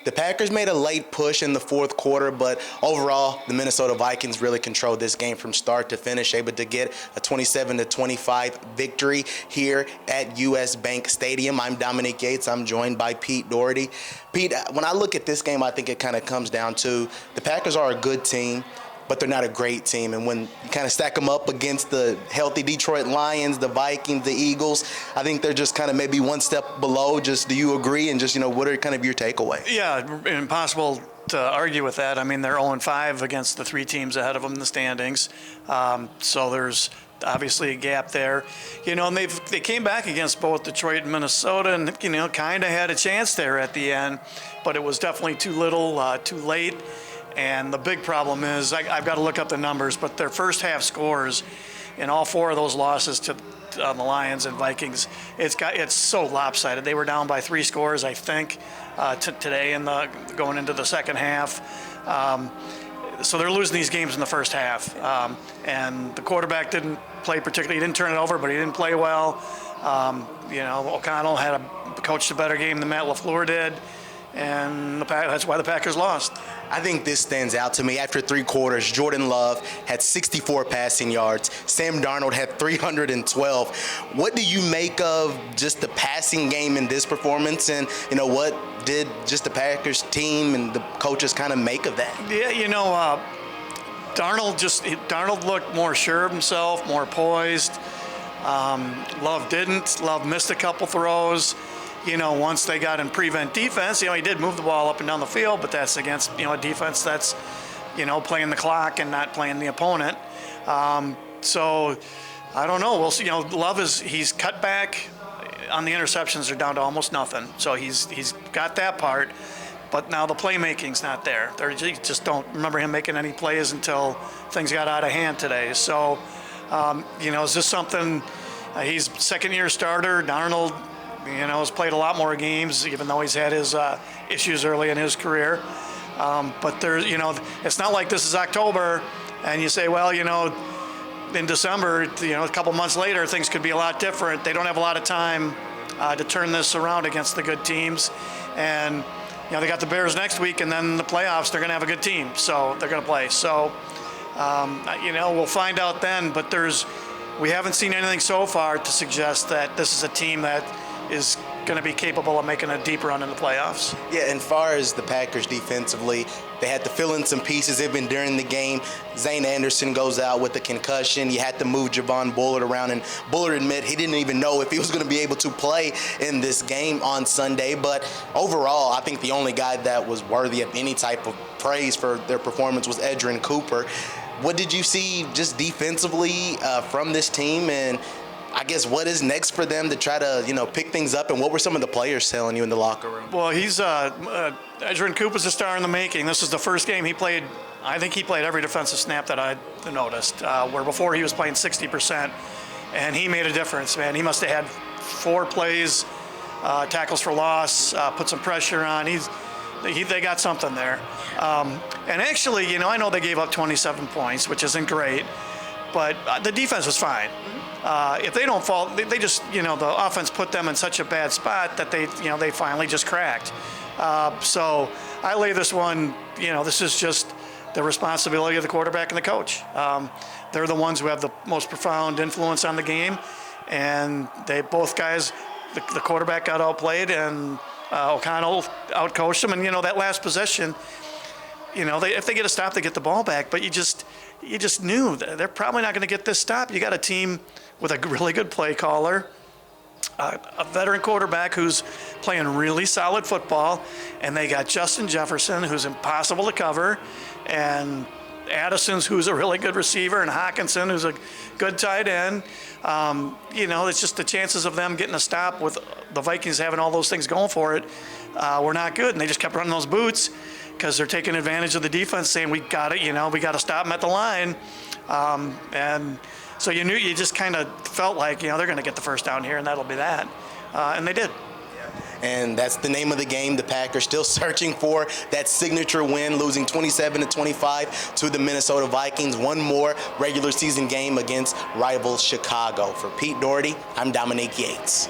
The Packers made a late push in the fourth quarter, but overall, the Minnesota Vikings really controlled this game from start to finish, able to get a 27-25 victory here at US Bank Stadium. I'm Dominique Yates. I'm joined by Pete Dougherty. Pete, when I look at this game, I think it kind of comes down to the Packers are a good team, but they're not a great team. And when you kind of stack them up against the healthy Detroit Lions, the Vikings, the Eagles, I think they're just kind of maybe one step below. Just do you agree? And just, what are kind of your takeaway? Yeah, impossible to argue with that. I mean, they're 0-5 against the three teams ahead of them in the standings. So there's obviously a gap there. And they came back against both Detroit and Minnesota and, kind of had a chance there at the end. But it was definitely too little, too late. And the big problem is, I've got to look up the numbers, but their first half scores in all four of those losses to the Lions and Vikings, it's so lopsided. They were down by 3 scores, I think, today going into the second half. So they're losing these games in the first half. And the quarterback didn't play particularly. He didn't turn it over, but he didn't play well. O'Connell coached a better game than Matt LaFleur did. And that's why the Packers lost. I think this stands out to me. After 3 quarters, Jordan Love had 64 passing yards. Sam Darnold had 312. What do you make of just the passing game in this performance? And, what did just the Packers team and the coaches kind of make of that? Yeah, Darnold looked more sure of himself, more poised. Love didn't. Love missed a couple throws. Once they got in prevent defense, he did move the ball up and down the field, but that's against, a defense that's, playing the clock and not playing the opponent. So I don't know. We'll see. Love he's cut back on the interceptions. They're down to almost nothing. So he's got that part, but now the playmaking's not there. You just don't remember him making any plays until things got out of hand today. So, is this something, he's second-year starter. Darnold, has played a lot more games, even though he's had his issues early in his career. But there's, it's not like this is October, and you say, well, in December, a couple months later, things could be a lot different. They don't have a lot of time to turn this around against the good teams. And, they got the Bears next week, and then the playoffs, they're going to have a good team. So they're going to play. So, we'll find out then. But we haven't seen anything so far to suggest that this is a team that is going to be capable of making a deep run in the playoffs. Yeah, and far as the Packers defensively, they had to fill in some pieces even during the game. Zane Anderson goes out with a concussion. You had to move Javon Bullard around, and Bullard admit he didn't even know if he was going to be able to play in this game on Sunday. But overall, I think the only guy that was worthy of any type of praise for their performance was Edgerrin Cooper. What did you see just defensively from this team, and I guess what is next for them to try to, pick things up, and what were some of the players telling you in the locker room? Well, Edgerrin Cooper's a star in the making. This is the first game he played. I think he played every defensive snap that I noticed, where before he was playing 60%, and he made a difference, man. He must have had 4 plays, tackles for loss, put some pressure on. They got something there. And actually, I know they gave up 27 points, which isn't great, but the defense was fine. If they don't fall, they just, the offense put them in such a bad spot that they finally just cracked. So I lay this one, this is just the responsibility of the quarterback and the coach. They're the ones who have the most profound influence on the game, and both guys, the quarterback got outplayed, and O'Connell outcoached them, and that last possession, if they get a stop, they get the ball back, but you just knew that they're probably not going to get this stop. You got a team with a really good play caller, a veteran quarterback who's playing really solid football, and they got Justin Jefferson, who's impossible to cover, and Addison's, who's a really good receiver, and Hawkinson, who's a good tight end. It's just the chances of them getting a stop with the Vikings having all those things going for it were not good, and they just kept running those boots because they're taking advantage of the defense, saying we got to stop them at the line, and so you just kind of felt like they're going to get the first down here, and that'll be that, and they did. And that's the name of the game. The Packers still searching for that signature win, losing 27-25 to the Minnesota Vikings. One more regular season game against rival Chicago. For Pete Dougherty, I'm Dominique Yates.